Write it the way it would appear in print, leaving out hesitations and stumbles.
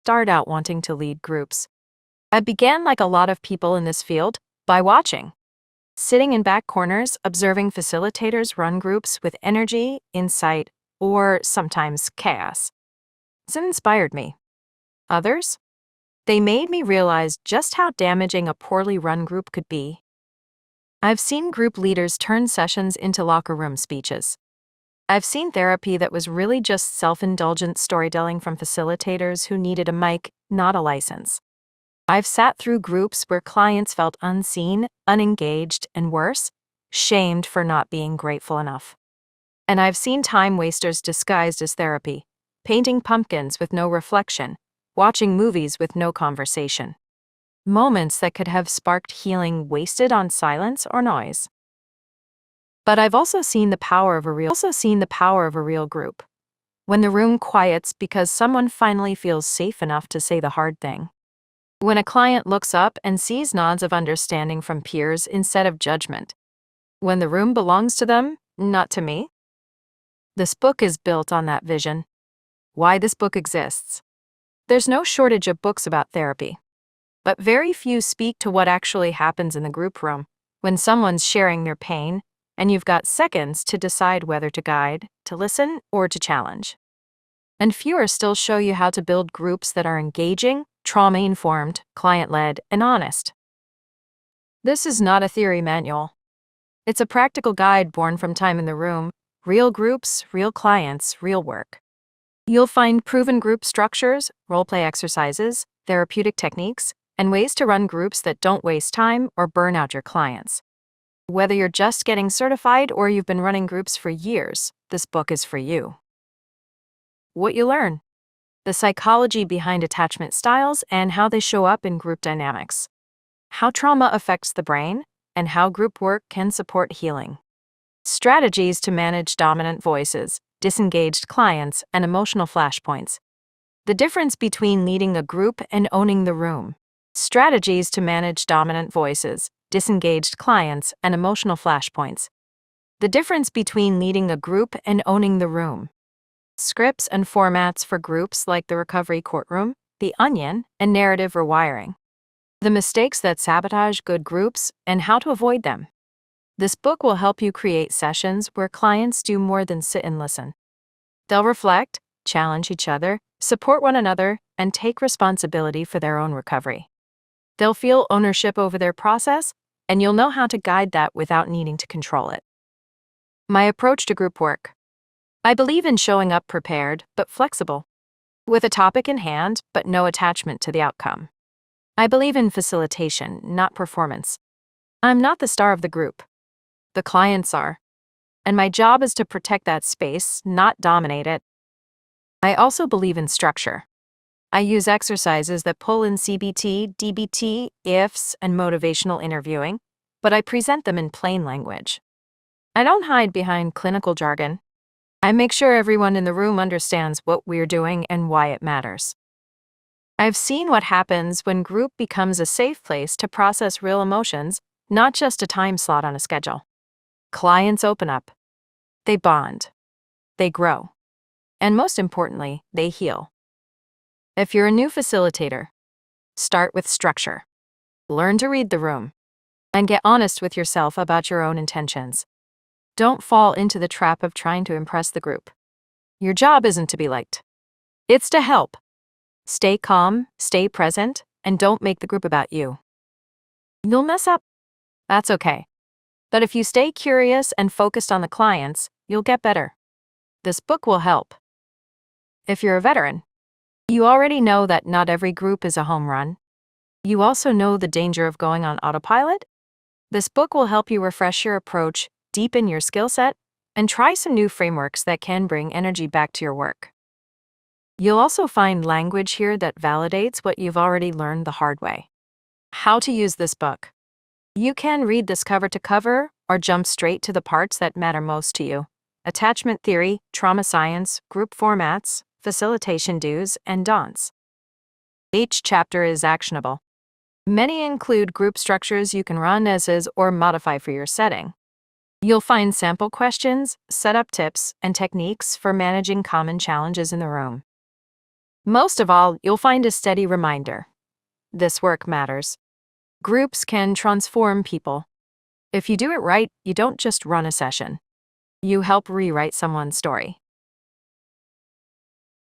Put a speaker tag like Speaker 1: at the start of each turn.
Speaker 1: start out wanting to lead groups. I began, like a lot of people in this field, by watching. Sitting in back corners, observing facilitators run groups with energy, insight, or sometimes chaos. Some inspired me. Others? They made me realize just how damaging a poorly run group could be. I've seen group leaders turn sessions into locker room speeches. I've seen therapy that was really just self-indulgent storytelling from facilitators who needed a mic, not a license. I've sat through groups where clients felt unseen, unengaged, and worse, shamed for not being grateful enough. And I've seen time wasters disguised as therapy, painting pumpkins with no reflection, watching movies with no conversation. Moments that could have sparked healing wasted on silence or noise. But I've also seen the power of a real group. When the room quiets because someone finally feels safe enough to say the hard thing. When a client looks up and sees nods of understanding from peers instead of judgment. When the room belongs to them, not to me. This book is built on that vision. Why this book exists. There's no shortage of books about therapy. But very few speak to what actually happens in the group room when someone's sharing their pain and you've got seconds to decide whether to guide, to listen, or to challenge. And fewer still show you how to build groups that are engaging, trauma-informed, client-led, and honest. This is not a theory manual. It's a practical guide born from time in the room, real groups, real clients, real work. You'll find proven group structures, role-play exercises, therapeutic techniques, and ways to run groups that don't waste time or burn out your clients. Whether you're just getting certified or you've been running groups for years, this book is for you. What you learn. The psychology behind attachment styles and how they show up in group dynamics. How trauma affects the brain, and how group work can support healing. Strategies to manage dominant voices, disengaged clients, and emotional flashpoints. The difference between leading a group and owning the room. Strategies to manage dominant voices, disengaged clients, and emotional flashpoints. The difference between leading a group and owning the room. Scripts and formats for groups like the Recovery Courtroom, The Onion, and Narrative Rewiring. The mistakes that sabotage good groups and how to avoid them. This book will help you create sessions where clients do more than sit and listen. They'll reflect, challenge each other, support one another, and take responsibility for their own recovery. They'll feel ownership over their process, and you'll know how to guide that without needing to control it. My approach to group work. I believe in showing up prepared but flexible, with a topic in hand but no attachment to the outcome. I believe in facilitation, not performance. I'm not the star of the group. The clients are. And my job is to protect that space, not dominate it. I also believe in structure. I use exercises that pull in CBT, DBT, IFs, and motivational interviewing, but I present them in plain language. I don't hide behind clinical jargon. I make sure everyone in the room understands what we're doing and why it matters. I've seen what happens when group becomes a safe place to process real emotions, not just a time slot on a schedule. Clients open up. They bond. They grow. And most importantly, they heal. If you're a new facilitator, start with structure. Learn to read the room. And get honest with yourself about your own intentions. Don't fall into the trap of trying to impress the group. Your job isn't to be liked. It's to help. Stay calm, stay present, and don't make the group about you. You'll mess up. That's okay. But if you stay curious and focused on the clients, you'll get better. This book will help. If you're a veteran, you already know that not every group is a home run. You also know the danger of going on autopilot. This book will help you refresh your approach, deepen your skill set, and try some new frameworks that can bring energy back to your work. You'll also find language here that validates what you've already learned the hard way. How to use this book. You can read this cover to cover or jump straight to the parts that matter most to you. Attachment theory, trauma science, group formats, facilitation do's and don'ts. Each chapter is actionable. Many include group structures you can run as is or modify for your setting. You'll find sample questions, setup tips, and techniques for managing common challenges in the room. Most of all, you'll find a steady reminder. This work matters. Groups can transform people. If you do it right, you don't just run a session. You help rewrite someone's story.